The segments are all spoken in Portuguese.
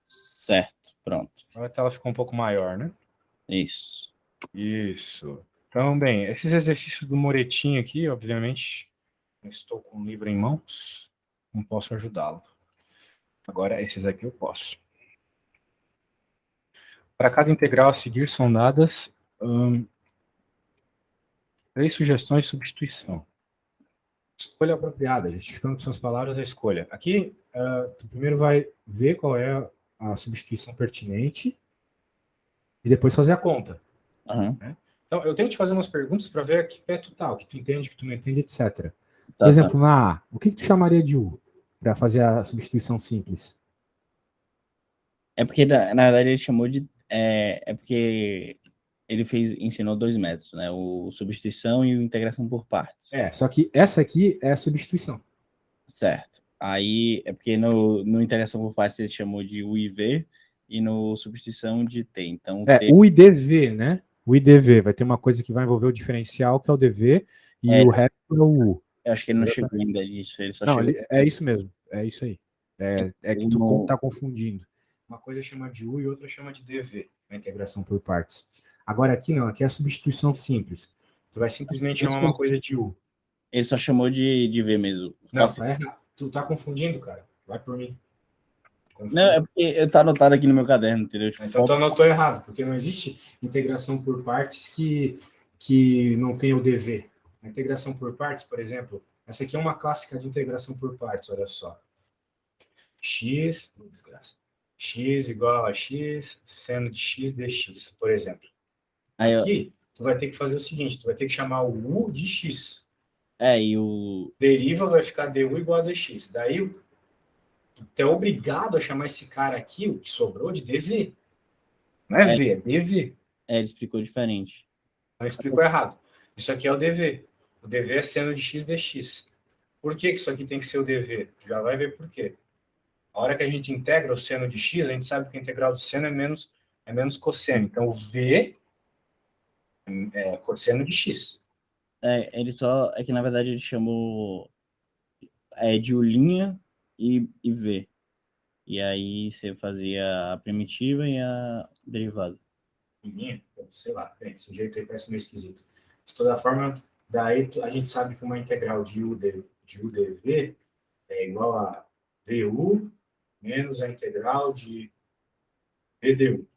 Certo, pronto. Agora a tela ficou um pouco maior, né? Isso. Isso. Então, bem, esses exercícios do Moretinho aqui, obviamente, não estou com o livro em mãos, não posso ajudá-lo. Agora, esses aqui eu posso. Para cada integral a seguir são dadas 3 sugestões de substituição. Escolha apropriada, justificando com suas palavras a escolha. Aqui, tu primeiro vai ver qual é a substituição pertinente e depois fazer a conta. Uhum. Né? Então, eu tenho que te fazer umas perguntas para ver a que pé tu tá, o que tu entende, o que tu não entende, etc. Por exemplo, na A, o que tu chamaria de U para fazer a substituição simples? É porque, na verdade, ele chamou de... É porque ele ensinou 2 métodos, né? O substituição e o integração por partes. Só que essa aqui é a substituição. Certo. Aí, é porque no integração por partes ele chamou de U e V, e no substituição de T. Então, T... U e DV, né? U e DV. Vai ter uma coisa que vai envolver o diferencial, que é o DV, e o resto é o U. Eu acho que ele não chegou ainda disso, ele só chegou... É isso mesmo, é isso aí. É que tu tá confundindo. Uma coisa chama de U e outra chama de DV, a integração por partes. Agora aqui não, aqui é a substituição simples. Tu vai simplesmente chamar uma coisa de U. Ele só chamou de V mesmo. Não, tá errado. Tu tá confundindo, cara. Vai por mim. Não, é porque tá anotado aqui no meu caderno, entendeu? Tipo, então tu anotou errado, porque não existe integração por partes que não tem o DV. A integração por partes, por exemplo, essa aqui é uma clássica de integração por partes, olha só. X igual a x, seno de x dx, por exemplo. Aqui, tu vai ter que fazer o seguinte, tu vai ter que chamar o u de x. E o... Deriva vai ficar du igual a dx. Daí, tu é obrigado a chamar esse cara aqui, o que sobrou, de dv. Não é v, é dv. Ele explicou diferente. Não, explicou errado. Isso aqui é o dv. O dv é seno de x dx. Por que isso aqui tem que ser o dv? Tu já vai ver por quê. A hora que a gente integra o seno de x, a gente sabe que a integral do seno é menos cosseno. Então, o v é cosseno de x. É que, na verdade, ele chamou de U' e V. E aí você fazia a primitiva e a derivada. Sei lá, esse jeito aí parece meio esquisito. De toda forma, daí a gente sabe que uma integral de u dv é igual a du menos a integral de v du.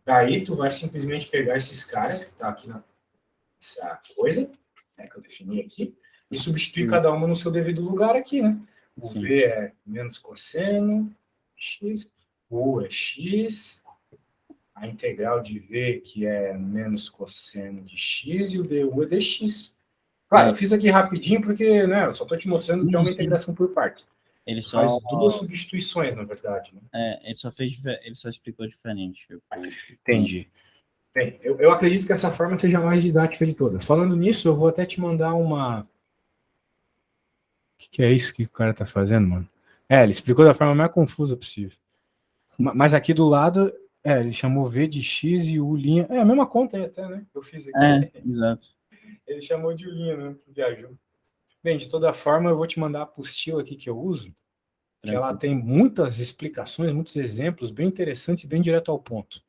Daí tu vai simplesmente pegar esses caras que tá aqui nessa coisa, né, que eu defini aqui, e substituir cada uma no seu devido lugar aqui, né? O v é menos cosseno x, o u é x, a integral de v, que é menos cosseno de x, e o du é dx. Claro, eu fiz aqui rapidinho porque, né, eu só estou te mostrando que é uma integração por parte. Ele faz 2 substituições, na verdade. Né? Ele só explicou diferente. Entendi. Bem, eu acredito que essa forma seja a mais didática de todas. Falando nisso, eu vou até te mandar uma... O que é isso que o cara tá fazendo, mano? Ele explicou da forma mais confusa possível. Mas aqui do lado, ele chamou V de X e U'. É a mesma conta aí até, né? Eu fiz aqui. Exato. Ele chamou de U', né? Viajou. Bem, de toda forma, eu vou te mandar a apostila aqui que eu uso, que ela tem muitas explicações, muitos exemplos bem interessantes e bem direto ao ponto.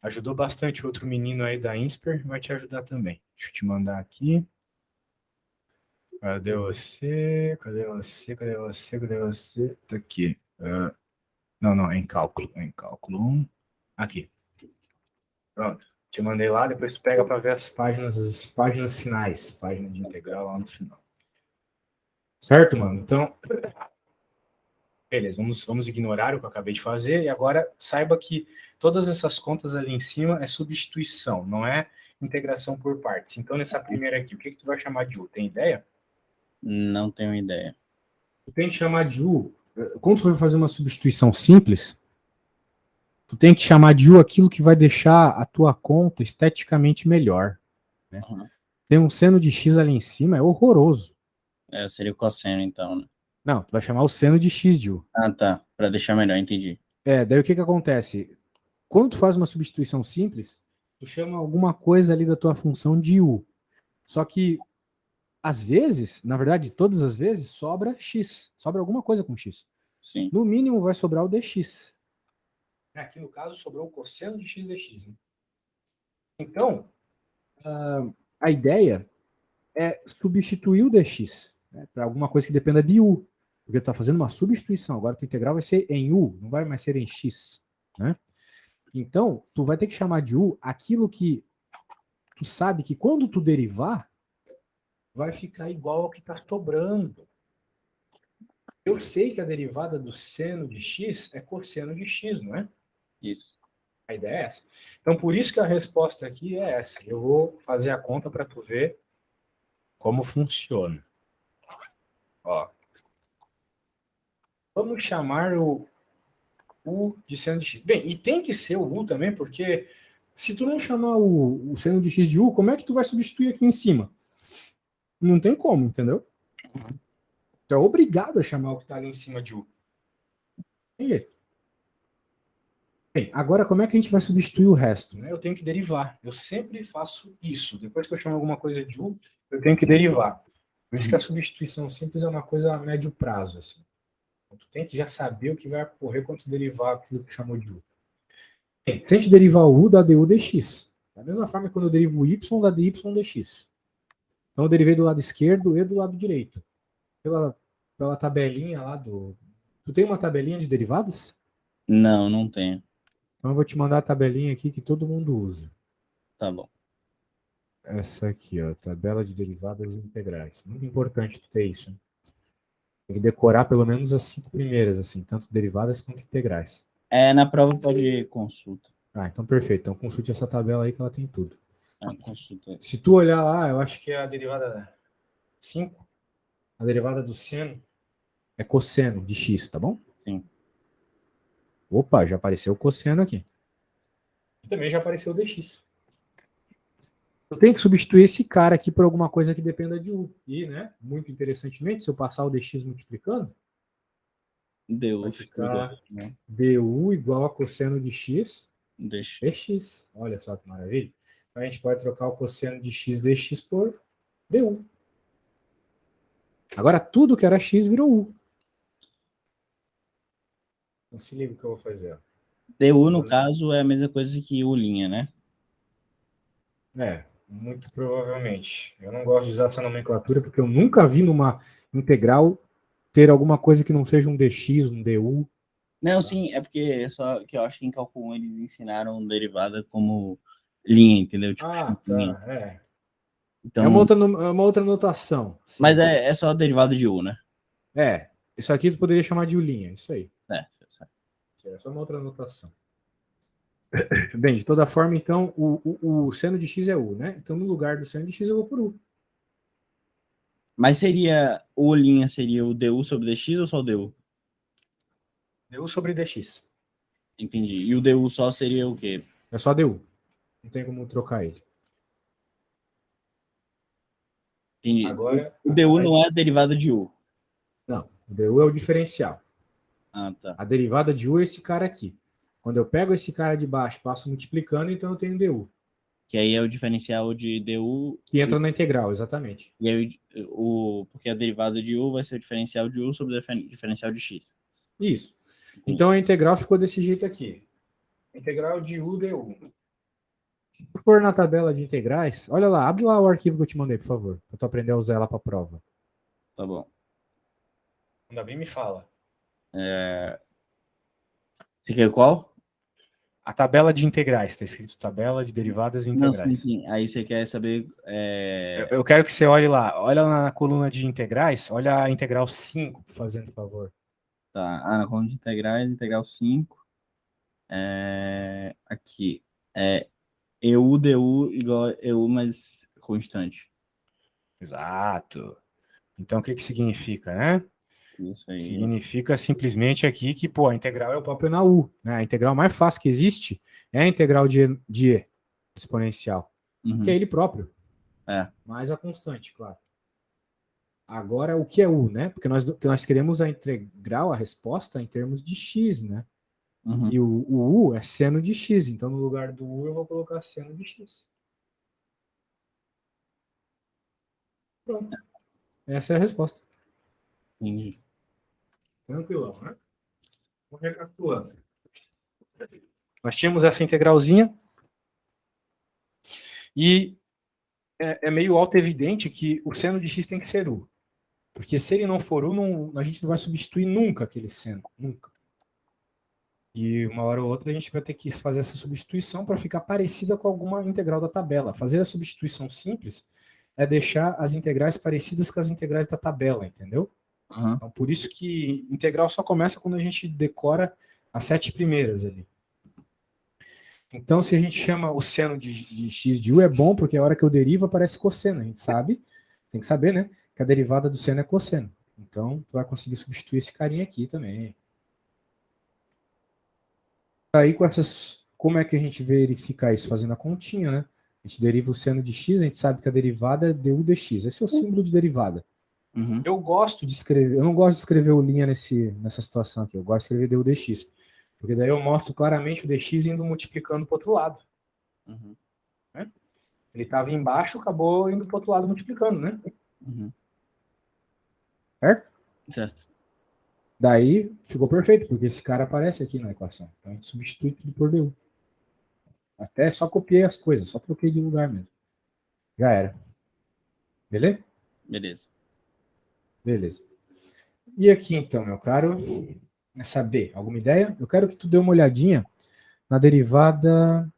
Ajudou bastante outro menino aí da INSPER, vai te ajudar também. Deixa eu te mandar aqui. Cadê você? Cadê você? Cadê você? Cadê você? Tá aqui. Não, é em cálculo. É em cálculo 1. Aqui. Pronto. Te mandei lá, depois tu pega para ver as páginas finais. Página de integral lá no final. Certo, mano? Então, beleza, vamos ignorar o que eu acabei de fazer e agora saiba que todas essas contas ali em cima é substituição, não é integração por partes. Então, nessa primeira aqui, o que tu vai chamar de U? Tem ideia? Não tenho ideia. Tu tem que chamar de U. Quando tu for fazer uma substituição simples, tu tem que chamar de U aquilo que vai deixar a tua conta esteticamente melhor. Né? Uhum. Tem um seno de x ali em cima, é horroroso. Seria o cosseno, então, né? Não, tu vai chamar o seno de x de U. Ah, tá. Para deixar melhor, entendi. Daí o que acontece? Quando tu faz uma substituição simples, tu chama alguma coisa ali da tua função de U. Só que, às vezes, na verdade, todas as vezes, sobra x. Sobra alguma coisa com x. Sim. No mínimo vai sobrar o dx. Aqui no caso sobrou o cosseno de x dx. Né? Então, a ideia é substituir o dx, né, para alguma coisa que dependa de u. Porque tu está fazendo uma substituição. Agora a integral vai ser em u, não vai mais ser em x. Né? Então, tu vai ter que chamar de u aquilo que tu sabe que quando tu derivar, vai ficar igual ao que está sobrando. Eu sei que a derivada do seno de x é cosseno de x, não é? Isso. A ideia é essa. Então, por isso que a resposta aqui é essa. Eu vou fazer a conta para tu ver como funciona. Ó. Vamos chamar o U de seno de x. Bem, e tem que ser o U também, porque se tu não chamar o seno de x de u, como é que tu vai substituir aqui em cima? Não tem como, entendeu? Tu é obrigado a chamar o que está ali em cima de u. Tem jeito. Bem, agora como é que a gente vai substituir o resto? eu tenho que derivar. Eu sempre faço isso. Depois que eu chamo alguma coisa de U, eu tenho que derivar. Por isso que a substituição simples é uma coisa a médio prazo. Assim. Então, tu tem que já saber o que vai ocorrer quando tu derivar aquilo que chamou de U. Bem, se a gente derivar o u, dá du dx. Da mesma forma que quando eu derivo o y, dá dy dx. Então eu derivei do lado esquerdo e do lado direito. Pela tabelinha lá do... Tu tem uma tabelinha de derivadas? Não, não tenho. Então eu vou te mandar a tabelinha aqui que todo mundo usa. Tá bom. Essa aqui, ó, tabela de derivadas integrais. Muito importante tu ter isso. Hein? Tem que decorar pelo menos as 5 primeiras, assim, tanto derivadas quanto integrais. Na prova pode consulta. Ah, então perfeito. Então consulte essa tabela aí que ela tem tudo. Consulta. Se tu olhar lá, eu acho que é a derivada 5, a derivada do seno, é cosseno de x, tá bom? Sim. Opa, já apareceu o cosseno aqui. E também já apareceu o dx. Eu tenho que substituir esse cara aqui por alguma coisa que dependa de u. E, né, muito interessantemente, se eu passar o dx multiplicando, Deu. vai ficar du igual a cosseno de x dx. Olha só que maravilha. Então a gente pode trocar o cosseno de x dx por du. Agora tudo que era x virou u. Então se liga o que eu vou fazer. Du, no caso, é a mesma coisa que u', né? Muito provavelmente. Eu não gosto de usar essa nomenclatura porque eu nunca vi numa integral ter alguma coisa que não seja um dx, um du. Não, sim, é porque só que eu acho que em cálculo 1 eles ensinaram derivada como linha, entendeu? Tipo, tá. Então, é uma outra notação. Sim. Mas é só derivada de u, né? Isso aqui tu poderia chamar de u', isso aí. É só uma outra notação. Bem, de toda forma, então, o seno de x é u, né? Então, no lugar do seno de x, eu vou por u. Mas seria, o seria o du sobre dx ou só o du? Du sobre dx. Entendi. E o du só seria o quê? É só du. Não tem como trocar ele. Entendi. Agora, o du não é a derivada de u. Não, o du é o diferencial. Ah, tá. A derivada de u é esse cara aqui. Quando eu pego esse cara de baixo e passo multiplicando, então eu tenho du. Que aí é o diferencial de du... Que entra na integral, exatamente. E aí, porque a derivada de u vai ser o diferencial de u sobre o diferencial de x. Isso. Então a integral ficou desse jeito aqui. Integral de u du. Se tu for na tabela de integrais, olha lá, abre lá o arquivo que eu te mandei, por favor, para tu aprender a usar ela para a prova. Tá bom. Ainda bem me fala. Você quer qual? A tabela de integrais, está escrito tabela de derivadas integrais. Não, sim. Aí você quer saber... Eu quero que você olhe lá. Olha lá na coluna de integrais, olha a integral 5, fazendo favor. Tá, na coluna de integrais, integral 5. Aqui. EU, du igual a EU mais constante. Exato. Então, o que significa, né? Isso aí. Significa simplesmente aqui que, a integral é o próprio na U. Né? A integral mais fácil que existe é a integral de E exponencial, que é ele próprio. Mais a constante, claro. Agora, o que é U, né? Porque nós queremos a integral, a resposta, em termos de x, né? E o U é seno de x. Então, no lugar do U, eu vou colocar seno de x. Pronto. Essa é a resposta. Entendi. Tranquilão, né? Vamos recapitulando. Nós tínhamos essa integralzinha e é meio auto-evidente que o seno de x tem que ser u. Porque se ele não for u, a gente não vai substituir nunca aquele seno. Nunca. E uma hora ou outra a gente vai ter que fazer essa substituição para ficar parecida com alguma integral da tabela. Fazer a substituição simples é deixar as integrais parecidas com as integrais da tabela, entendeu? Uhum. Então, por isso que integral só começa quando a gente decora as 7 primeiras ali. Então, se a gente chama o seno de x de u, é bom, porque a hora que eu derivo aparece cosseno. A gente sabe, tem que saber, né? Que a derivada do seno é cosseno. Então, tu vai conseguir substituir esse carinha aqui também. Aí, como é que a gente verifica isso? Fazendo a continha, né? A gente deriva o seno de x, a gente sabe que a derivada é du dx. Esse é o símbolo de derivada. Uhum. Eu não gosto de escrever o linha nessa situação aqui. Eu gosto de escrever du dx. Porque daí eu mostro claramente o dx indo multiplicando para o outro lado. Uhum. Né? Ele estava embaixo, acabou indo para o outro lado multiplicando, né? Uhum. Certo. Daí ficou perfeito, porque esse cara aparece aqui na equação. Então a gente substitui tudo por du. Até só copiei as coisas, só troquei de lugar mesmo. Já era. Beleza? Beleza. Beleza. E aqui então, meu caro, essa B, alguma ideia? Eu quero que tu dê uma olhadinha na derivada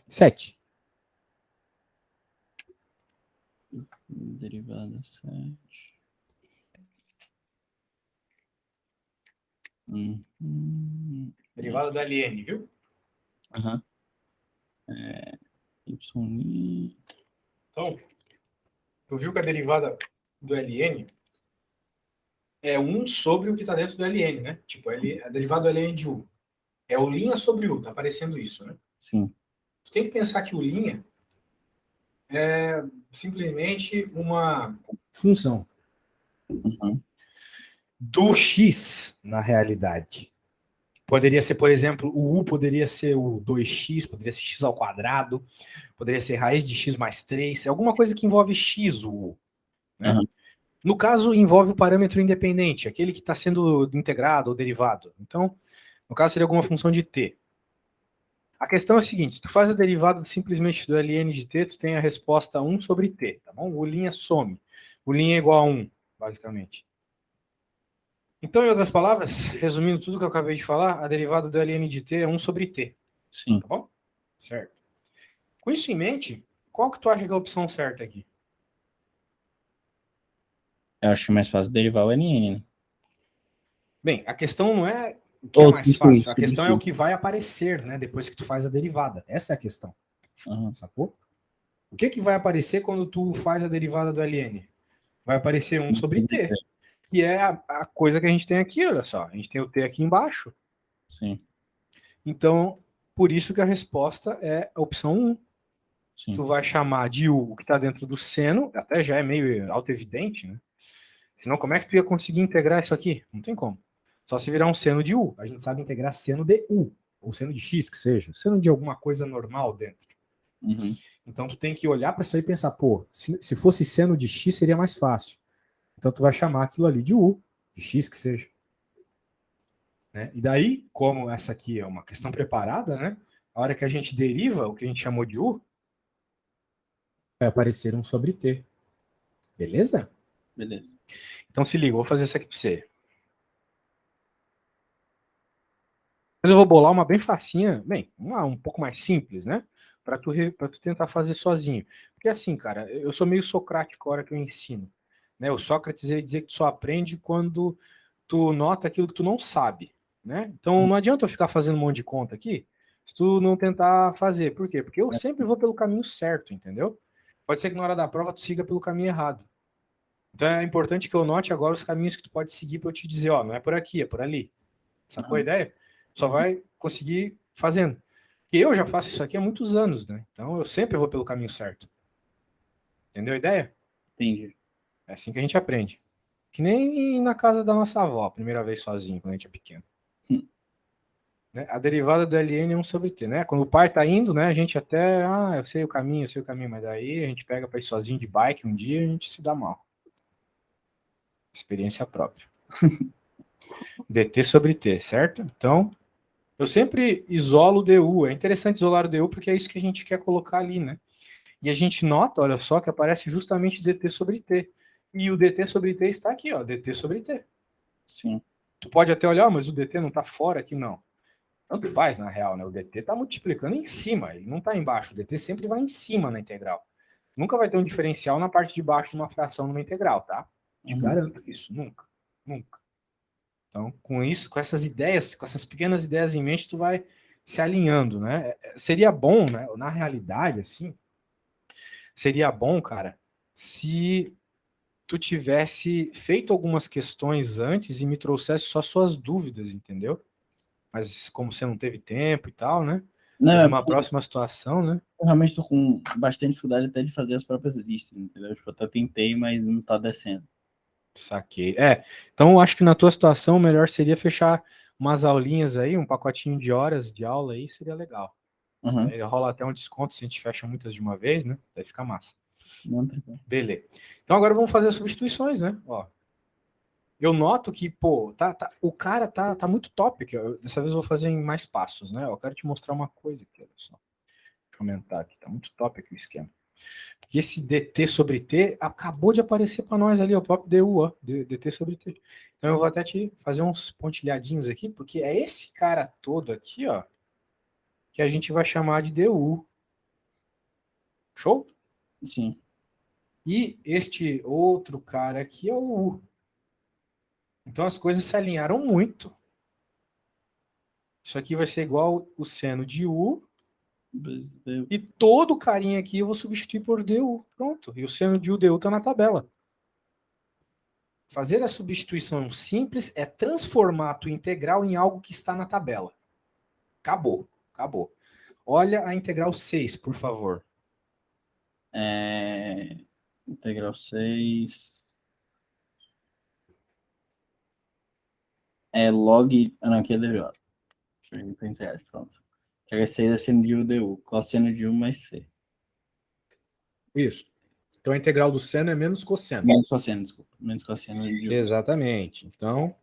7. Derivada 7. Derivada do ln, viu? Aham. Y. Então, tu viu que a derivada do ln é 1 sobre o que está dentro do ln, né? Tipo, a derivada do ln de u. É o linha sobre u, tá aparecendo isso, né? Sim. Tu tem que pensar que o linha é simplesmente uma função do x na realidade. Poderia ser, por exemplo, o u poderia ser o 2x, poderia ser x ao quadrado, poderia ser raiz de x mais 3, alguma coisa que envolve x, o u. Né? No caso, envolve o parâmetro independente, aquele que está sendo integrado ou derivado. Então, no caso, seria alguma função de t. A questão é a seguinte, se tu faz a derivada simplesmente do ln de t, tu tem a resposta 1 sobre t, tá bom? O linha some. O linha é igual a 1, basicamente. Então, em outras palavras, resumindo tudo que eu acabei de falar, a derivada do ln de t é 1 sobre t. Sim. Tá bom? Certo. Com isso em mente, qual que tu acha que é a opção certa aqui? Eu acho mais fácil derivar o ln, né? Bem, a questão não é o que é mais fácil, a questão é o que vai aparecer, né, depois que tu faz a derivada. Essa é a questão. Sacou? O que vai aparecer quando tu faz a derivada do ln? Vai aparecer 1 sobre t. Que é a coisa que a gente tem aqui, olha só. A gente tem o t aqui embaixo. Sim. Então, por isso que a resposta é a opção 1. Sim. Tu vai chamar de u o que está dentro do seno, até já é meio auto-evidente, né? Senão, como é que tu ia conseguir integrar isso aqui? Não tem como. Só se virar um seno de u. A gente sabe integrar seno de u, ou seno de x, que seja. Seno de alguma coisa normal dentro. Uhum. Então, tu tem que olhar para isso aí e pensar, pô, se fosse seno de x, seria mais fácil. Então, tu vai chamar aquilo ali de u, de x, que seja. Né? E daí, como essa aqui é uma questão preparada, né? A hora que a gente deriva o que a gente chamou de u, vai aparecer 1 sobre t. Beleza? Beleza. Então se liga, vou fazer isso aqui para você. Mas eu vou bolar uma bem facinha, bem, uma um pouco mais simples, né? Para tu tentar fazer sozinho. Porque assim, cara, eu sou meio socrático a hora que eu ensino. Né? O Sócrates ele dizia que tu só aprende quando tu nota aquilo que tu não sabe. Né? Então não adianta eu ficar fazendo um monte de conta aqui se tu não tentar fazer. Por quê? Porque eu sempre vou pelo caminho certo, entendeu? Pode ser que na hora da prova tu siga pelo caminho errado. Então é importante que eu note agora os caminhos que tu pode seguir para eu te dizer, ó, não é por aqui, é por ali. Sacou a ideia? Só vai conseguir fazendo. E eu já faço isso aqui há muitos anos, né? Então eu sempre vou pelo caminho certo. Entendeu a ideia? Entendi. É assim que a gente aprende. Que nem na casa da nossa avó, a primeira vez sozinho, quando a gente é pequeno. Né? A derivada do ln é 1 sobre t, né? Quando o pai tá indo, né? A gente até, eu sei o caminho, mas daí a gente pega para ir sozinho de bike um dia e a gente se dá mal. Experiência própria. dt sobre t, certo? Então, eu sempre isolo o du. É interessante isolar o du porque é isso que a gente quer colocar ali, né? E a gente nota, olha só, que aparece justamente dt sobre t. E o dt sobre t está aqui, ó, dt sobre t. Sim. Tu pode até olhar, mas o dt não está fora aqui, não. Tanto faz, na real, né? O dt está multiplicando em cima, ele não está embaixo. O dt sempre vai em cima na integral. Nunca vai ter um diferencial na parte de baixo de uma fração numa integral, tá? Te garanto isso, nunca. Nunca. Então, com isso, com essas ideias, com essas pequenas ideias em mente, tu vai se alinhando, né? Seria bom, né? Na realidade, assim, seria bom, cara, se tu tivesse feito algumas questões antes e me trouxesse só suas dúvidas, entendeu? Mas como você não teve tempo e tal, né? Não, Mas numa próxima situação, né? Eu realmente estou com bastante dificuldade até de fazer as próprias listas, entendeu? Tipo, eu até tentei, mas não tá descendo. Saquei. Então eu acho que na tua situação o melhor seria fechar umas aulinhas aí, um pacotinho de horas de aula aí, seria legal. Aí rola até um desconto se a gente fecha muitas de uma vez, né? Daí fica massa. Beleza. Então agora vamos fazer as substituições, né? Ó, eu noto que, pô, o cara tá muito top aqui. Dessa vez eu vou fazer em mais passos, né? Eu quero te mostrar uma coisa aqui, olha só. Deixa eu aumentar aqui, tá muito top aqui o esquema. E esse dt sobre t acabou de aparecer para nós ali, o próprio du, ó, dt sobre t. Então eu vou até te fazer uns pontilhadinhos aqui, porque é esse cara todo aqui, ó, que a gente vai chamar de du. Show? Sim. E este outro cara aqui é o u. Então as coisas se alinharam muito. Isso aqui vai ser igual o seno de u. E todo o carinha aqui eu vou substituir por du. Pronto. E o seno de u du está na tabela. Fazer a substituição simples é transformar a tua integral em algo que está na tabela. Acabou. Acabou. Olha a integral 6, por favor. Integral 6... log... não, aqui é derivada. Pronto. Que 6 é seno de u du. Cosseno de 1 mais c. Isso. Então a integral do seno é menos cosseno. Menos cosseno, desculpa. Menos cosseno de u. Exatamente. Então,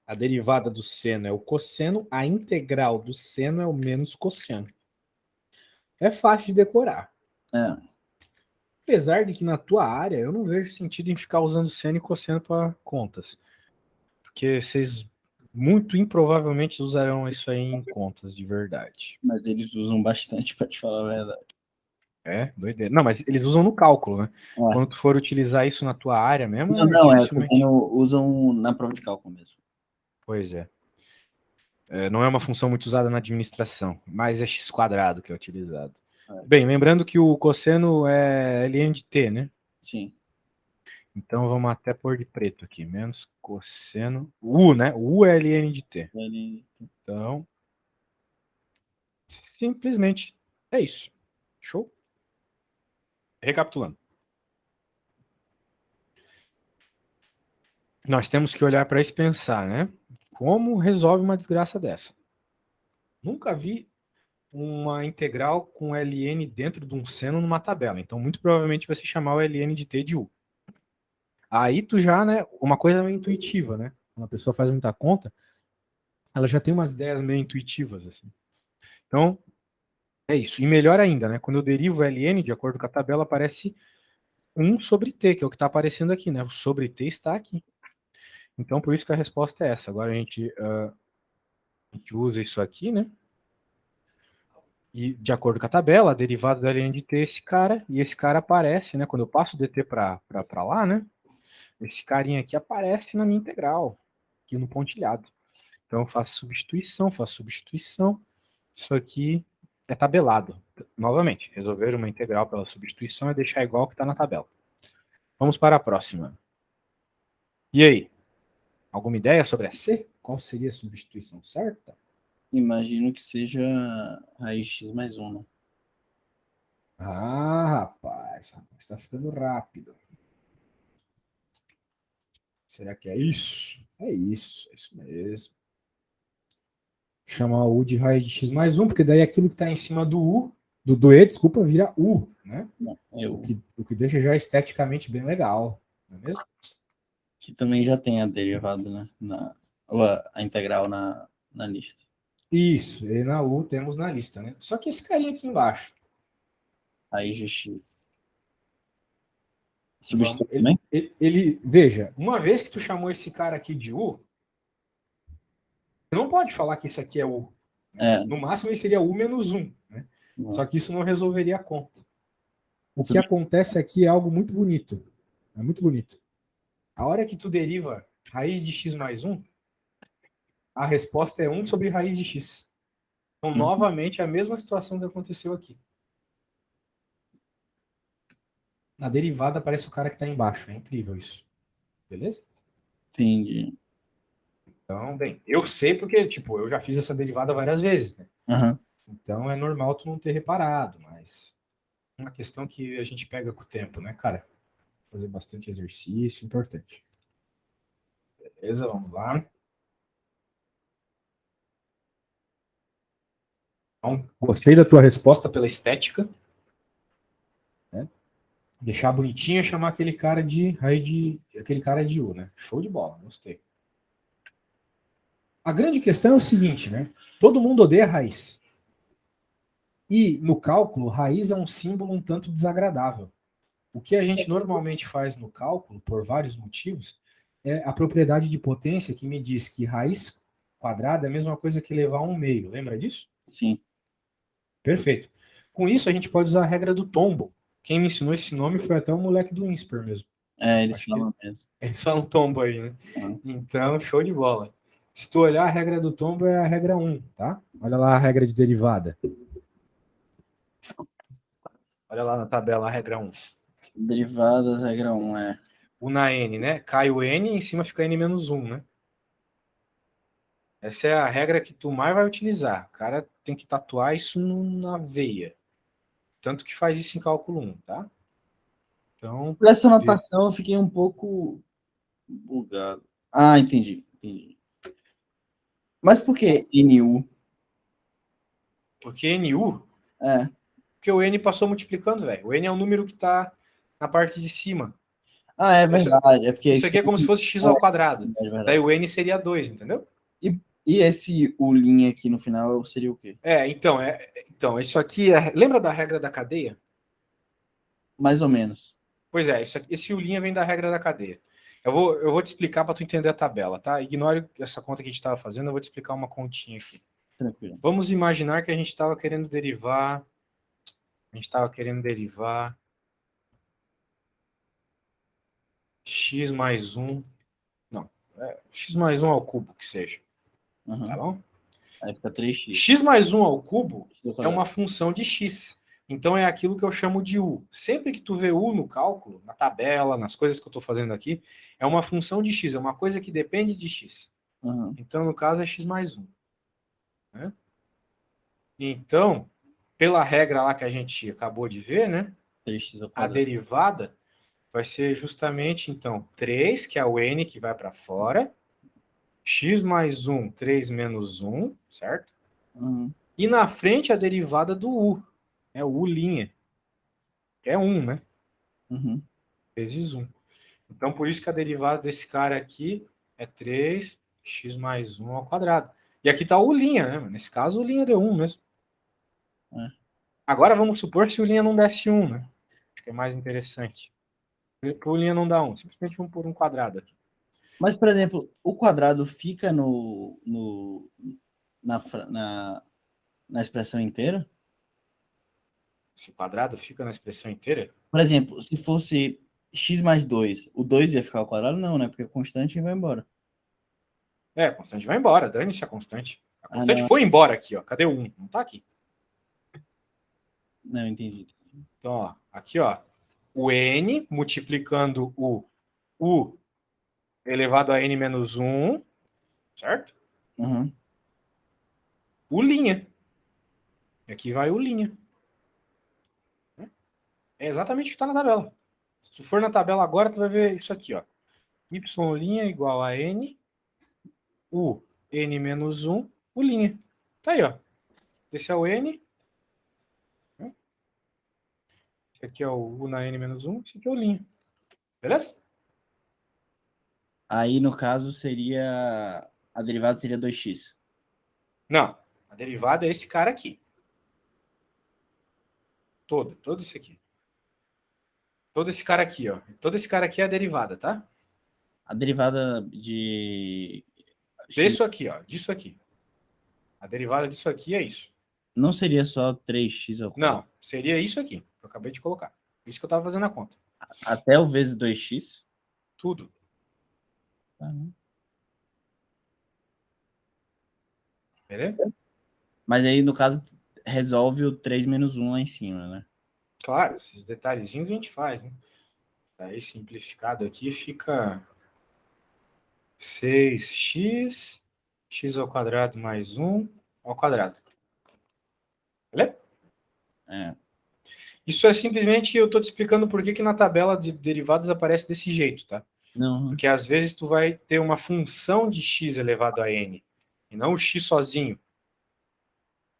a derivada do seno é o cosseno, a integral do seno é o menos cosseno. É fácil de decorar. Apesar de que na tua área eu não vejo sentido em ficar usando seno e cosseno para contas. Porque vocês muito improvavelmente usarão isso aí em contas de verdade. Mas eles usam bastante, para te falar a verdade. Doideira. Não, mas eles usam no cálculo, né? Quando tu for utilizar isso na tua área mesmo, dificilmente... usam na prova de cálculo mesmo. Pois é. Não é uma função muito usada na administração, mas é x² que é utilizado. Bem, lembrando que o cosseno é ln de t, né? Sim. Então vamos até pôr de preto aqui, menos cosseno... U, né? U é ln de t. Então, simplesmente é isso. Show? Recapitulando. Nós temos que olhar para isso e pensar, né? Como resolve uma desgraça dessa? Nunca vi uma integral com ln dentro de um seno numa tabela. Então, muito provavelmente vai se chamar o ln de t de u. Aí tu já, né? Uma coisa meio intuitiva, né? Quando a pessoa faz muita conta, ela já tem umas ideias meio intuitivas, assim. Então, é isso. E melhor ainda, né? Quando eu derivo ln, de acordo com a tabela, aparece 1 sobre t, que é o que está aparecendo aqui, né? O sobre t está aqui. Então, por isso que a resposta é essa. Agora a gente usa isso aqui, né? E de acordo com a tabela, a derivada da ln de t é esse cara, e esse cara aparece, né? Quando eu passo o dt para lá, né? Esse carinha aqui aparece na minha integral, aqui no pontilhado. Então eu faço substituição. Isso aqui é tabelado. Novamente, resolver uma integral pela substituição é deixar igual ao que está na tabela. Vamos para a próxima. E aí? Alguma ideia sobre a C? Qual seria a substituição certa? Imagino que seja raiz x mais 1, né? Rapaz, está ficando rápido. Será que é isso? É isso mesmo. Chamar o U de raiz de x mais 1, porque daí aquilo que está em cima do U, do E, desculpa, vira U, né? Não, o que deixa já esteticamente bem legal, não é mesmo? Que também já tem a derivada, né? A integral na lista. Isso, e na U temos na lista, né? Só que esse carinha aqui embaixo. Raiz de x. Substitui também? Veja, uma vez que tu chamou esse cara aqui de U, você não pode falar que isso aqui é U. Né? No máximo ele seria U menos 1. Né? Só que isso não resolveria a conta. O que acontece aqui é algo muito bonito. É muito bonito. A hora que tu deriva raiz de x mais 1, a resposta é 1 sobre raiz de x. Então, novamente, a mesma situação que aconteceu aqui. Na derivada aparece o cara que está embaixo. É incrível isso. Beleza? Entendi. Então, bem, eu sei porque, tipo, eu já fiz essa derivada várias vezes, né? Então, é normal tu não ter reparado, mas é uma questão que a gente pega com o tempo, né, cara? Fazer bastante exercício, importante. Beleza, vamos lá. Então, gostei da tua resposta pela estética. Né? Deixar bonitinho e chamar aquele cara de raiz de. Aquele cara de U, né? Show de bola, gostei. A grande questão é o seguinte, né? Todo mundo odeia raiz. E no cálculo, raiz é um símbolo um tanto desagradável. O que a gente normalmente faz no cálculo, por vários motivos, é a propriedade de potência que me diz que raiz quadrada é a mesma coisa que elevar a 1/2. Lembra disso? Sim. Perfeito. Com isso, a gente pode usar a regra do tombo. Quem me ensinou esse nome foi até o moleque do INSPER mesmo. Eles falam mesmo. Eles falam tombo aí, né? Então, show de bola. Se tu olhar, a regra do tombo é a regra 1, tá? Olha lá a regra de derivada. Olha lá na tabela a regra 1. Derivada, regra 1, é. U na N, né? Cai o N e em cima fica N menos 1, né? Essa é a regra que tu mais vai utilizar. O cara tem que tatuar isso na veia. Tanto que faz isso em cálculo 1, tá? Então, por essa anotação eu fiquei um pouco bugado. Ah, entendi. Mas por que NU? Porque NU? É. Porque o N passou multiplicando, velho. O N é um número que tá na parte de cima. Ah, é verdade. É porque isso aqui é como se fosse x ao quadrado. Verdade. Daí o N seria 2, entendeu? E esse U' aqui no final seria o quê? Então, isso aqui lembra da regra da cadeia? Mais ou menos. Pois é, esse U' vem da regra da cadeia. Eu vou te explicar para tu entender a tabela, tá? Ignore essa conta que a gente estava fazendo, eu vou te explicar uma continha aqui. Tranquilo. Vamos imaginar que a gente estava querendo derivar x mais 1. Não, x mais 1 ao cubo, que seja. Tá bom? Aí fica 3x. X mais 1 ao cubo é uma função de x. Então é aquilo que eu chamo de U. Sempre que tu vê U no cálculo, na tabela, nas coisas que eu estou fazendo aqui, é uma função de x, é uma coisa que depende de x. Então, no caso, é x mais 1. Né? Então, pela regra lá que a gente acabou de ver, né? A derivada vai ser justamente, então, 3, que é o n que vai para fora, x mais 1, 3 menos 1, certo? E na frente a derivada do u. É o u', que é 1, né? Vezes 1. Então, por isso que a derivada desse cara aqui é 3x mais 1 ao quadrado. E aqui está o u', né? Nesse caso, o u' deu 1 mesmo. Agora, vamos supor se o u' não desse 1, né? Acho que é mais interessante. O u' não dá 1. Simplesmente vamos pôr um quadrado aqui. Mas, por exemplo, o quadrado fica na expressão inteira? Se o quadrado fica na expressão inteira? Por exemplo, se fosse x mais 2, o 2 ia ficar ao quadrado? Não, né? Porque a constante vai embora. A constante vai embora. Dane-se a constante. A constante foi embora aqui, ó. Cadê o 1? Não tá aqui. Não, entendi. Então, ó, aqui, ó. O n multiplicando o u elevado a n menos 1, certo? U'. E aqui vai U'. É exatamente o que está na tabela. Se tu for na tabela agora, tu vai ver isso aqui, ó. Y' igual a n, u, n menos 1, U'. Tá aí, ó. Esse é o n. Esse aqui é o u na n menos 1, esse aqui é o U'. Beleza? Aí, no caso, seria A derivada seria 2x. Não, a derivada é esse cara aqui. Todo esse aqui. Todo esse cara aqui, ó. Todo esse cara aqui é a derivada, tá? A derivada de... Disso aqui, ó. Disso aqui. A derivada disso aqui é isso. Não seria só 3x ao quadrado? Não, seria isso aqui. Que eu acabei de colocar. Isso que eu tava fazendo a conta. Até o vezes 2x? Tudo. Beleza? Mas aí, no caso, resolve o 3 menos 1 lá em cima, né? Claro, esses detalhezinhos a gente faz, né? Aí simplificado aqui fica 6x, x ao quadrado mais 1 ao quadrado. Beleza? É. Isso é simplesmente, eu estou te explicando por que na tabela de derivadas aparece desse jeito, tá? Não. Porque às vezes tu vai ter uma função de x elevado a n, e não o x sozinho.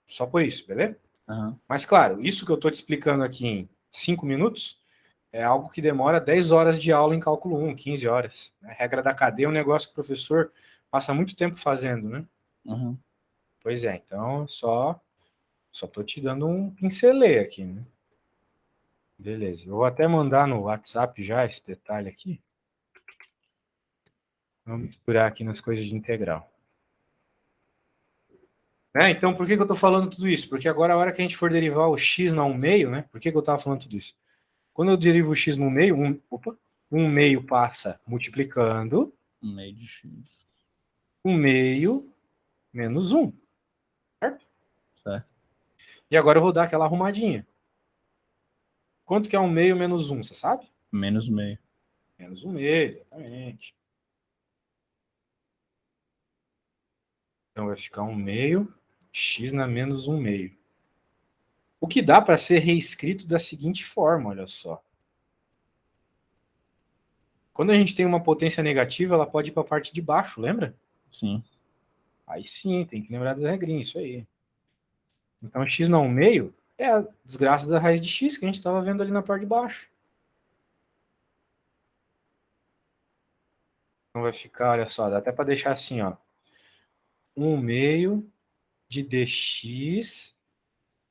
Só por isso, beleza? Uhum. Mas claro, isso que eu estou te explicando aqui em 5 minutos é algo que demora 10 horas de aula em cálculo 1, 15 horas. A regra da cadeia é um negócio que o professor passa muito tempo fazendo, né? Uhum. Pois é, então só estou te dando um pincelê aqui, né? Beleza, eu vou até mandar no WhatsApp já esse detalhe aqui. Vamos misturar aqui nas coisas de integral. Então, por que eu estou falando tudo isso? Porque agora, a hora que a gente for derivar o x na 1 meio, né? Por que eu estava falando tudo isso? Quando eu derivo o x no meio, 1 meio passa multiplicando 1 meio de x. 1 meio menos 1. Certo? Certo. E agora eu vou dar aquela arrumadinha. Quanto que é 1 meio menos 1, você sabe? Menos meio. Menos 1 meio, exatamente. Então vai ficar 1 meio, x na menos 1 meio. O que dá para ser reescrito da seguinte forma, olha só. Quando a gente tem uma potência negativa, ela pode ir para a parte de baixo, lembra? Sim. Aí sim, tem que lembrar das regrinhas, isso aí. Então x na 1 meio é a desgraça da raiz de x que a gente estava vendo ali na parte de baixo. Então vai ficar, olha só, dá até para deixar assim, ó. 1 meio de dx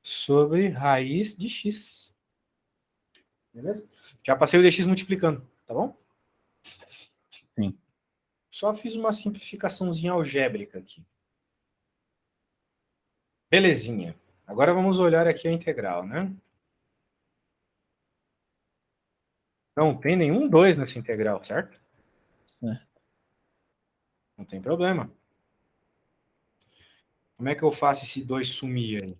sobre raiz de x. Beleza? Já passei o dx multiplicando, tá bom? Sim. Só fiz uma simplificaçãozinha algébrica aqui. Belezinha. Agora vamos olhar aqui a integral, né? Não tem nenhum 2 nessa integral, certo? Não tem problema. Como é que eu faço esse 2 sumir aí?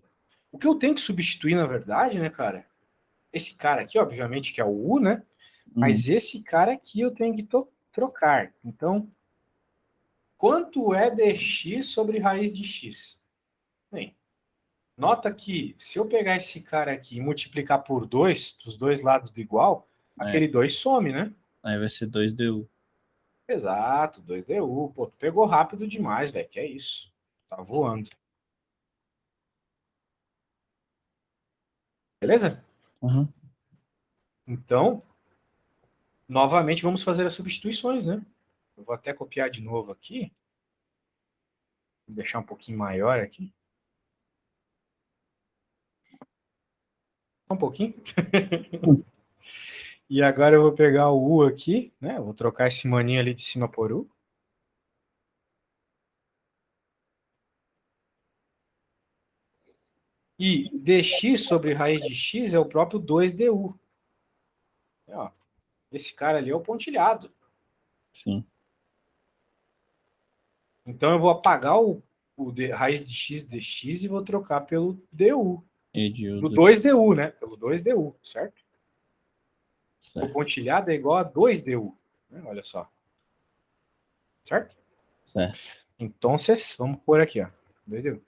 O que eu tenho que substituir, na verdade, né, cara? Esse cara aqui, obviamente, que é o U, né? Mas esse cara aqui eu tenho que trocar. Então, quanto é dx sobre raiz de x? Bem, nota que se eu pegar esse cara aqui e multiplicar por 2, dos dois lados do igual, aquele 2 some, né? Aí vai ser 2du. Exato, 2du. Pô, tu pegou rápido demais, velho. Que é isso. Tá voando. Beleza? Uhum. Então, novamente vamos fazer as substituições, né? Eu vou até copiar de novo aqui. Vou deixar um pouquinho maior aqui. Um pouquinho. E agora eu vou pegar o U aqui, né? Eu vou trocar esse maninho ali de cima por U. E dx sobre raiz de x é o próprio 2du. Ó, esse cara ali é o pontilhado. Sim. Então eu vou apagar o raiz de x dx e vou trocar pelo du. Do 2du, né? Pelo 2du, certo? O pontilhado é igual a 2du. Né? Olha só. Certo? Certo. Então, vamos pôr aqui, ó. 2du.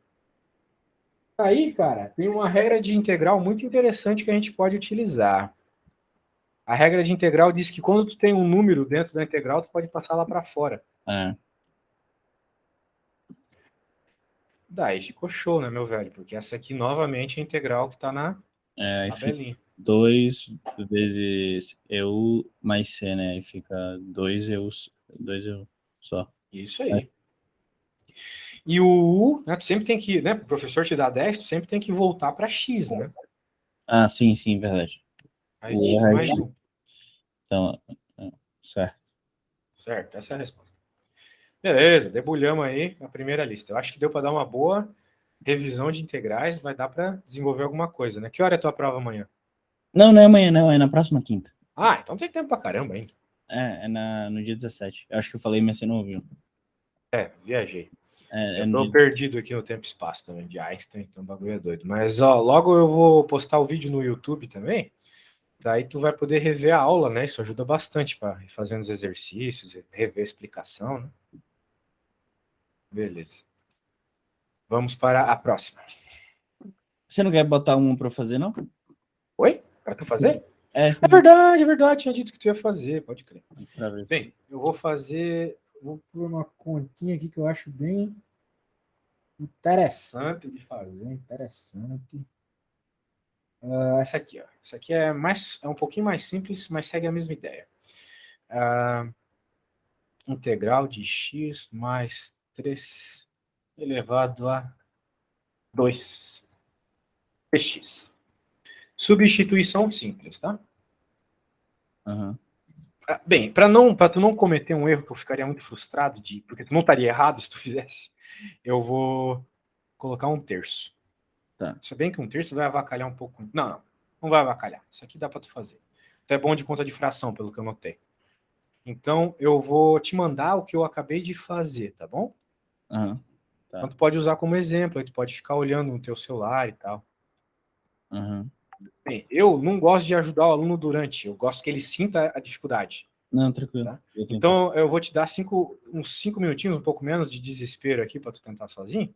Aí, cara, tem uma regra de integral muito interessante que a gente pode utilizar. A regra de integral diz que quando tu tem um número dentro da integral, tu pode passar lá para fora. É. Daí ficou show, né, meu velho? Porque essa aqui, novamente, é a integral que está na tabelinha. 2 vezes EU mais C, né? Aí fica 2EU só. Isso aí. E o U, né, tu sempre tem que, né, o professor te dá 10, tu sempre tem que voltar para X, né? Ah, sim, verdade. Aí X mais 1. Então, certo. Certo, essa é a resposta. Beleza, debulhamos aí a primeira lista. Eu acho que deu para dar uma boa revisão de integrais, vai dar para desenvolver alguma coisa, né? Que hora é a tua prova amanhã? Não é amanhã, não, é na próxima quinta. Ah, então tem tempo pra caramba ainda. É no dia 17. Eu acho que eu falei, mas você não ouviu. Viajei. É eu no tô dia perdido aqui no tempo e espaço também, de Einstein, então o bagulho é doido. Mas, ó, logo eu vou postar o vídeo no YouTube também, daí tu vai poder rever a aula, né? Isso ajuda bastante para ir fazendo os exercícios, rever a explicação, né? Beleza. Vamos para a próxima. Você não quer botar uma para eu fazer, não? Oi? Para tu fazer? É verdade, tinha dito que tu ia fazer, pode crer. Bem, eu vou fazer, vou por uma continha aqui que eu acho bem interessante de fazer, interessante. Essa aqui, ó. Essa aqui é um pouquinho mais simples, mas segue a mesma ideia. Integral de x mais 3 elevado a 2 dx. Substituição simples, tá? Uhum. Bem, para tu não cometer um erro que eu ficaria muito frustrado, porque tu não estaria errado se tu fizesse, eu vou colocar 1/3. Tá. Se bem que 1/3 vai avacalhar um pouco. Não vai avacalhar. Isso aqui dá para tu fazer. Tu é bom de conta de fração, pelo que eu notei. Então, eu vou te mandar o que eu acabei de fazer, tá bom? Uhum. Tá. Então, tu pode usar como exemplo, aí tu pode ficar olhando no teu celular e tal. Uhum. Bem, eu não gosto de ajudar o aluno durante, eu gosto que ele sinta a dificuldade. Não, tranquilo. Tá? Então, eu vou te dar uns 5 minutinhos, um pouco menos de desespero aqui para tu tentar sozinho.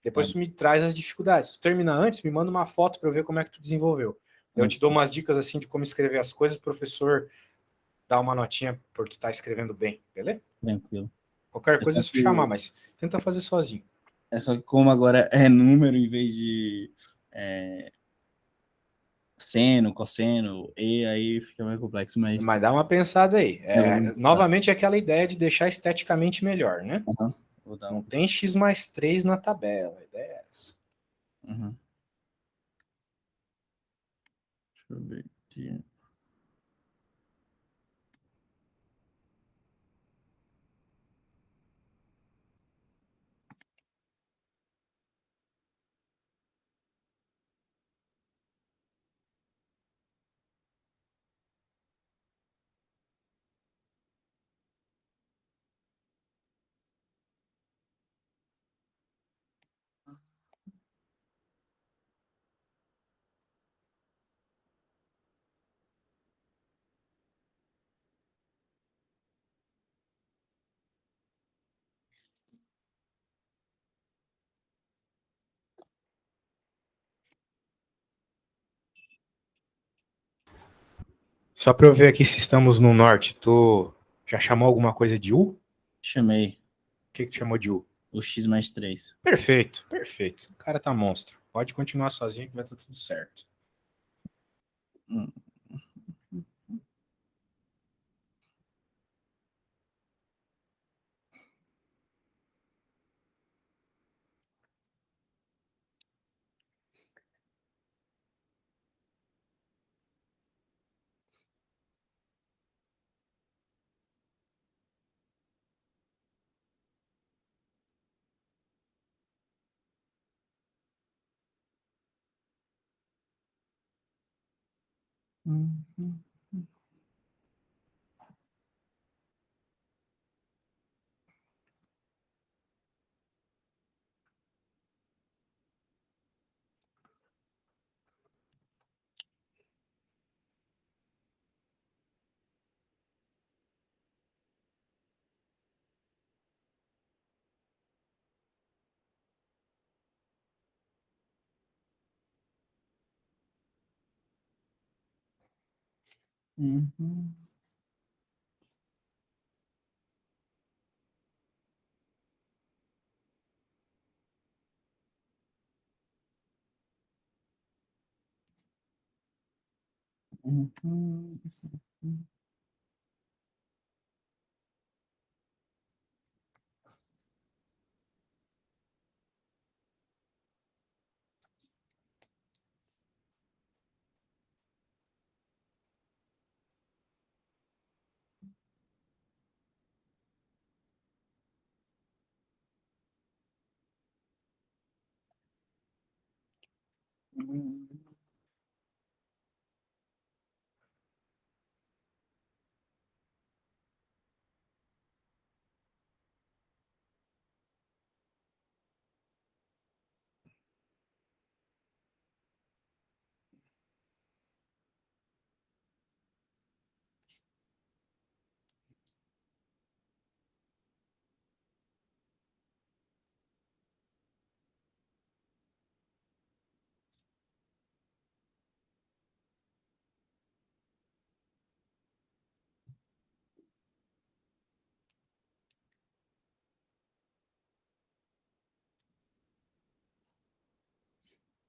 Depois tu me traz as dificuldades. Se tu terminar antes, me manda uma foto para eu ver como é que tu desenvolveu. Eu te dou umas dicas assim de como escrever as coisas, o professor dá uma notinha por tu estar escrevendo bem, beleza? Tranquilo. Qualquer coisa é só chamar, mas tenta fazer sozinho. É só que como agora é número em vez de seno, cosseno, e aí fica mais complexo. Mas dá uma pensada aí. Novamente, é aquela ideia de deixar esteticamente melhor, né? Uhum. Não tem x mais 3 na tabela. A ideia é essa. Uhum. Deixa eu ver aqui. Só para eu ver aqui se estamos no norte. Tu já chamou alguma coisa de U? Chamei. O que tu chamou de U? O x mais 3. Perfeito. O cara tá monstro. Pode continuar sozinho que vai estar tudo certo. Uhum. Uhum.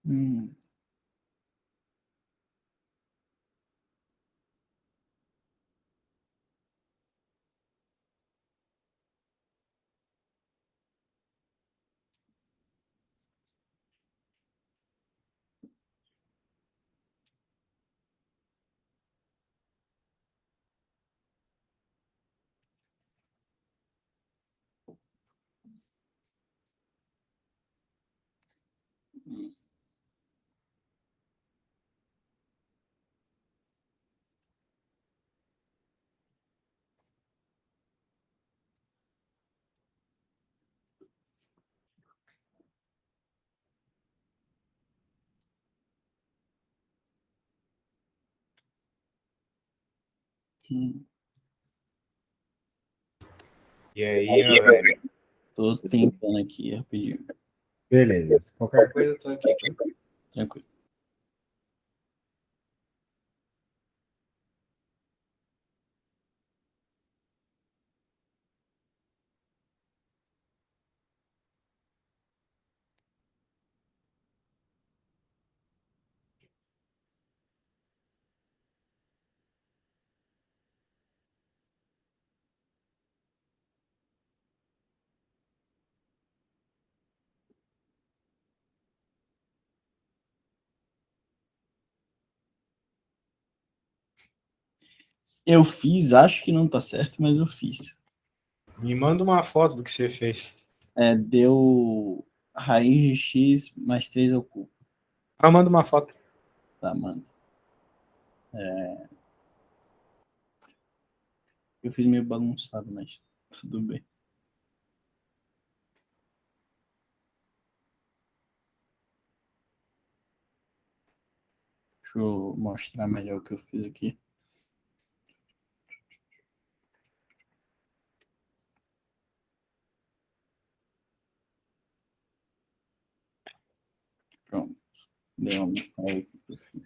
Hum. E aí, meu velho? Tô tentando aqui, rapidinho. Beleza. Qualquer coisa, eu tô aqui. Tranquilo. Eu fiz, acho que não tá certo, mas eu fiz. Me manda uma foto do que você fez. Deu raiz de x mais 3 ao cubo. Manda uma foto. Tá, mano. Eu fiz meio bagunçado, mas tudo bem. Deixa eu mostrar melhor o que eu fiz aqui. Pronto. Deu uma mensagem que eu fiz.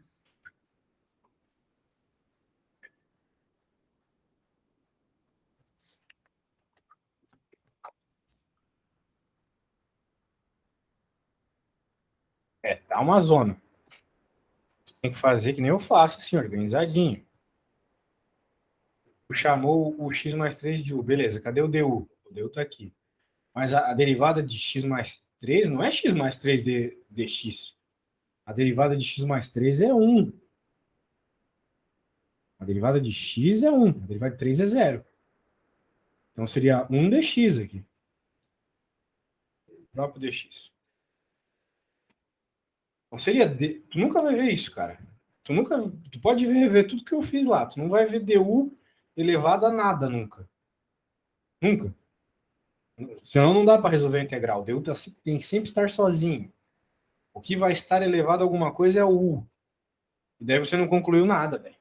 Tá uma zona. Tem que fazer que nem eu faço, assim, organizadinho. Tu chamou o x mais 3 de u. Beleza, cadê o du? O du tá aqui. Mas a derivada de x mais 3 não é x mais 3 de dx. A derivada de x mais 3 é 1. A derivada de x é 1. A derivada de 3 é 0. Então seria 1 dx aqui. O próprio dx. Então seria... Tu nunca vai ver isso, cara. Tu pode rever tudo que eu fiz lá. Tu não vai ver du elevado a nada nunca. Nunca. Senão não dá para resolver a integral. Du tem que sempre estar sozinho. O que vai estar elevado a alguma coisa é o u. E daí você não concluiu nada, velho.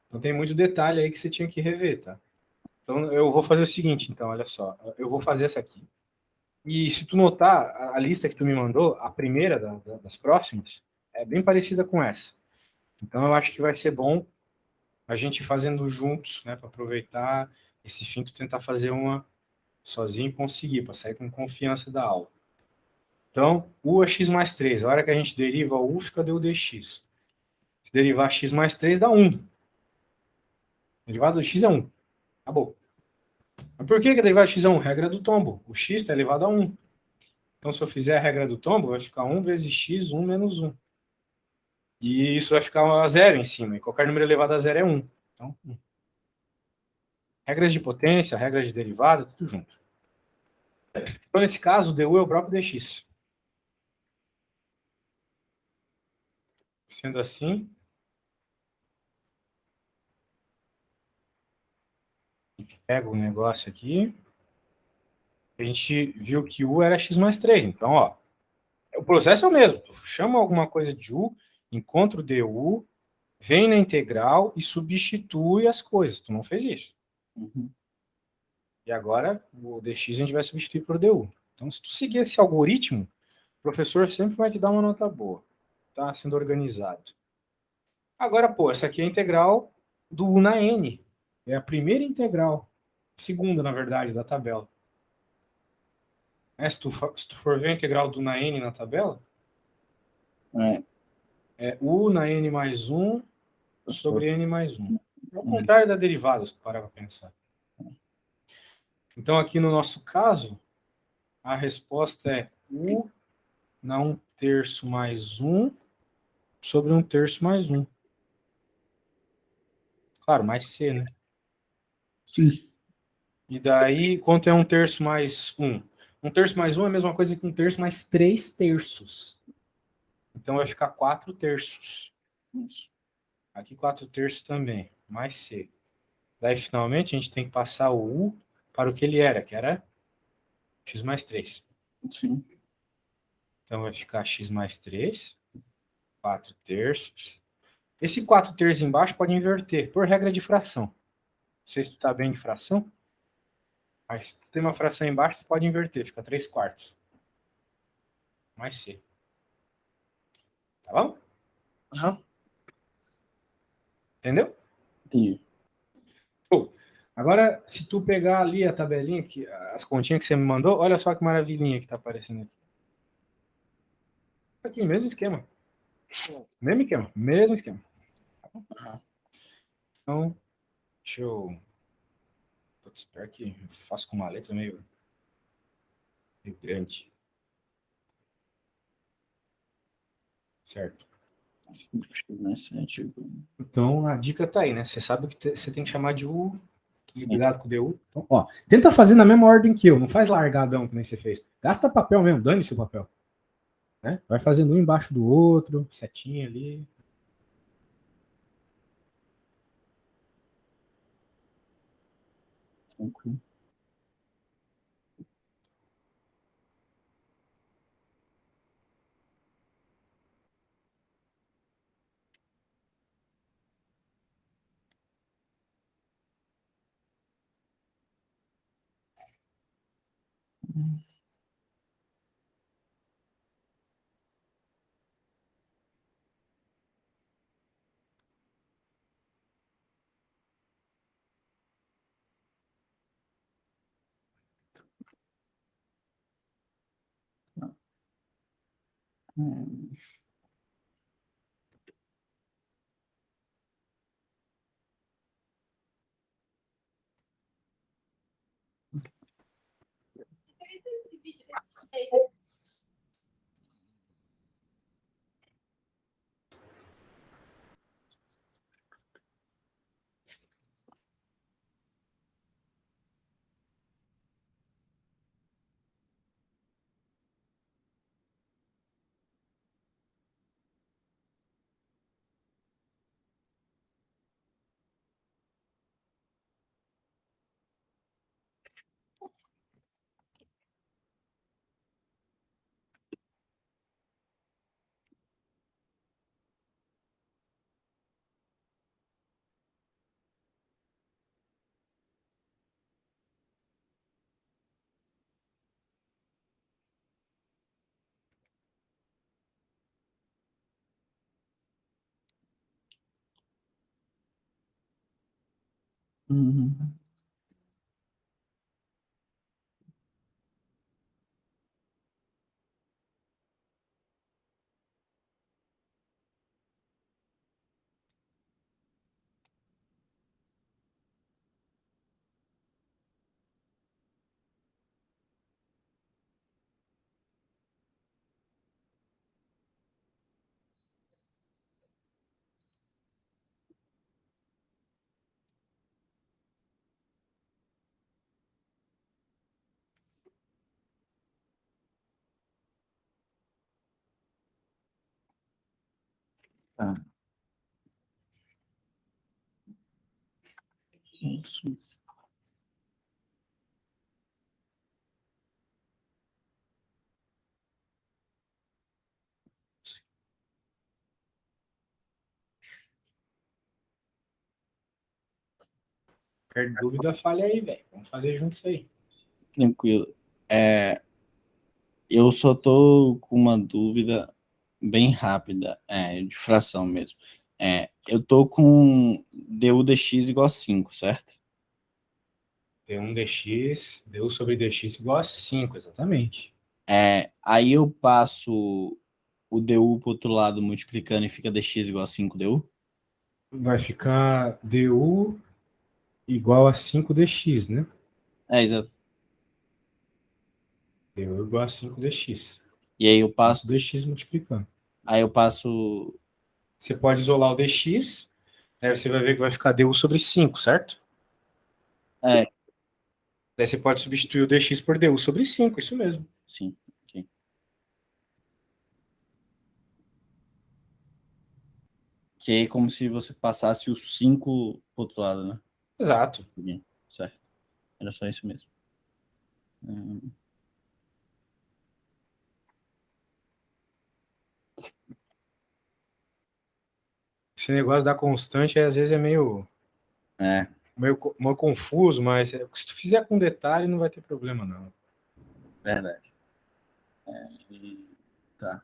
Então tem muito detalhe aí que você tinha que rever, tá? Então eu vou fazer o seguinte, então, olha só. Eu vou fazer essa aqui. E se tu notar, a lista que tu me mandou, a primeira das próximas, é bem parecida com essa. Então eu acho que vai ser bom a gente fazendo juntos, né, para aproveitar esse fim, tu tentar fazer uma sozinho e conseguir, para sair com confiança da aula. Então, u é x mais 3. A hora que a gente deriva o u, fica du dx. Se derivar x mais 3, dá 1. Derivada do x é 1. Acabou. Mas por que a derivada de x é 1? Regra do tombo. O x está elevado a 1. Então, se eu fizer a regra do tombo, vai ficar 1 vezes x, 1 menos 1. E isso vai ficar a 0 em cima. E qualquer número elevado a 0 é 1. Então, 1. Regras de potência, regras de derivada, tudo junto. Então, nesse caso, o du é o próprio dx. Sendo assim, a gente pega o negócio aqui. A gente viu que u era x mais 3. Então, ó, o processo é o mesmo. Tu chama alguma coisa de u, encontra o du, vem na integral e substitui as coisas. Tu não fez isso. Uhum. E agora, o dx a gente vai substituir por du. Então, se tu seguir esse algoritmo, o professor sempre vai te dar uma nota boa. Tá sendo organizado. Agora, pô, essa aqui é a integral do u na n. É a primeira integral. Segunda, na verdade, da tabela. Se tu for ver a integral do u na n na tabela, É U na N mais 1 sobre N mais 1. É o contrário da derivada, se tu parar para pensar. Então, aqui no nosso caso, a resposta é U na 1/3 mais 1 sobre 1/3 mais 1. Claro, mais C, né? Sim. E daí, quanto é 1/3 mais 1? 1/3 mais 1 é a mesma coisa que 1/3 mais 3/3. Então, vai ficar 4/3. Aqui 4/3 também, mais C. Daí, finalmente, a gente tem que passar o U para o que ele era, que era x mais 3. Sim. Então, vai ficar x mais 3, 4/3. Esse 4/3 embaixo pode inverter, por regra de fração. Não sei se tu está bem de fração, mas se tem uma fração embaixo, tu pode inverter, fica 3/4. Mais C. Tá bom? Uhum. Entendeu? Entendi. Agora, se tu pegar ali a tabelinha, as continhas que você me mandou, olha só que maravilhinha que tá aparecendo aqui. Aqui, mesmo esquema. Mesmo esquema, mesmo esquema. Então, deixa eu... Espero que eu faça com uma letra meio grande. Certo. Então, a dica tá aí, né? Você sabe que você tem que chamar de U. Cuidado com o DU. Então, ó, tenta fazer na mesma ordem que eu. Não faz largadão que nem você fez. Gasta papel mesmo, dane-se o papel. Né? Vai fazendo um embaixo do outro, setinha ali. Tranquilo. Uhum. Tá. Isso. Qualquer dúvida, fale aí, velho. Vamos fazer junto isso aí. Tranquilo. Eu só tô com uma dúvida bem rápida, de fração mesmo. Eu tô com du dx igual a 5, certo? D1 dx, du sobre dx igual a 5, exatamente. Aí eu passo o du pro outro lado multiplicando e fica dx igual a 5 du? Vai ficar du igual a 5dx, né? Exato. Du igual a 5dx. E aí eu passo... dx multiplicando. Aí eu passo... Você pode isolar o dx, aí você vai ver que vai ficar du sobre 5, certo? É. Daí você pode substituir o dx por du sobre 5, isso mesmo. Sim, ok. Que é como se você passasse o 5 pro outro lado, né? Exato. Certo. Era só isso mesmo. Esse negócio da constante, às vezes, é meio confuso, mas se tu fizer com detalhe, não vai ter problema, não. Verdade. Tá.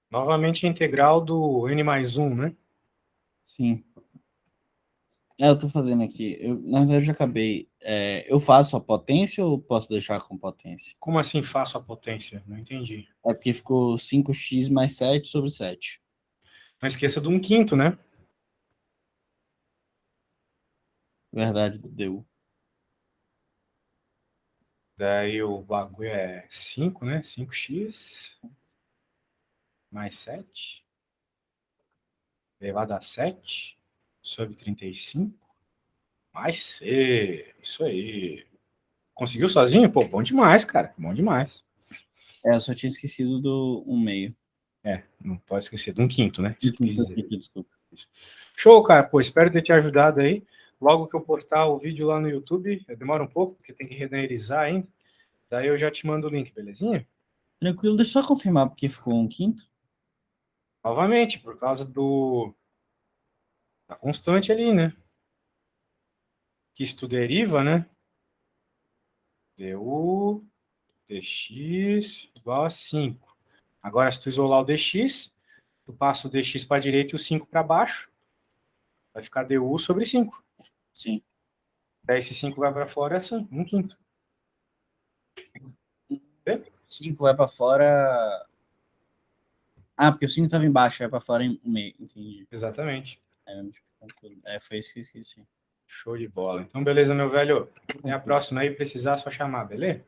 Novamente a integral do n mais 1, né? Sim. Eu tô fazendo aqui. Na verdade, eu já acabei. Eu faço a potência ou posso deixar com potência? Como assim faço a potência? Não entendi. É porque ficou 5x mais 7 sobre 7. Não esqueça do 1/5, né? Verdade, deu. Daí o bagulho é 5, né? 5x mais 7 elevado a 7 sobre 35 mais c. Isso aí. Conseguiu sozinho? Pô, bom demais, cara. Bom demais. Eu só tinha esquecido do 1/2. Não pode esquecer do 1/5, né? Isso que quis dizer. Desculpa. Show, cara. Pô, espero ter te ajudado aí. Logo que eu postar o vídeo lá no YouTube, demora um pouco, porque tem que renderizar ainda. Daí eu já te mando o link, belezinha? Tranquilo, deixa eu só confirmar porque ficou 1/5. Novamente, por causa da constante ali, né? Que isso tu deriva, né? du dx igual a 5. Agora, se tu isolar o dx, tu passa o dx para a direita e o 5 para baixo. Vai ficar du sobre 5. Sim. Daí esse 5 vai para fora, é assim, 1/5. 5 vai para fora... porque o 5 estava embaixo, vai para fora em 1/2. Entendi. Exatamente. Foi isso que eu esqueci. Show de bola. Então, beleza, meu velho. Até a próxima aí, precisar, só chamar, beleza?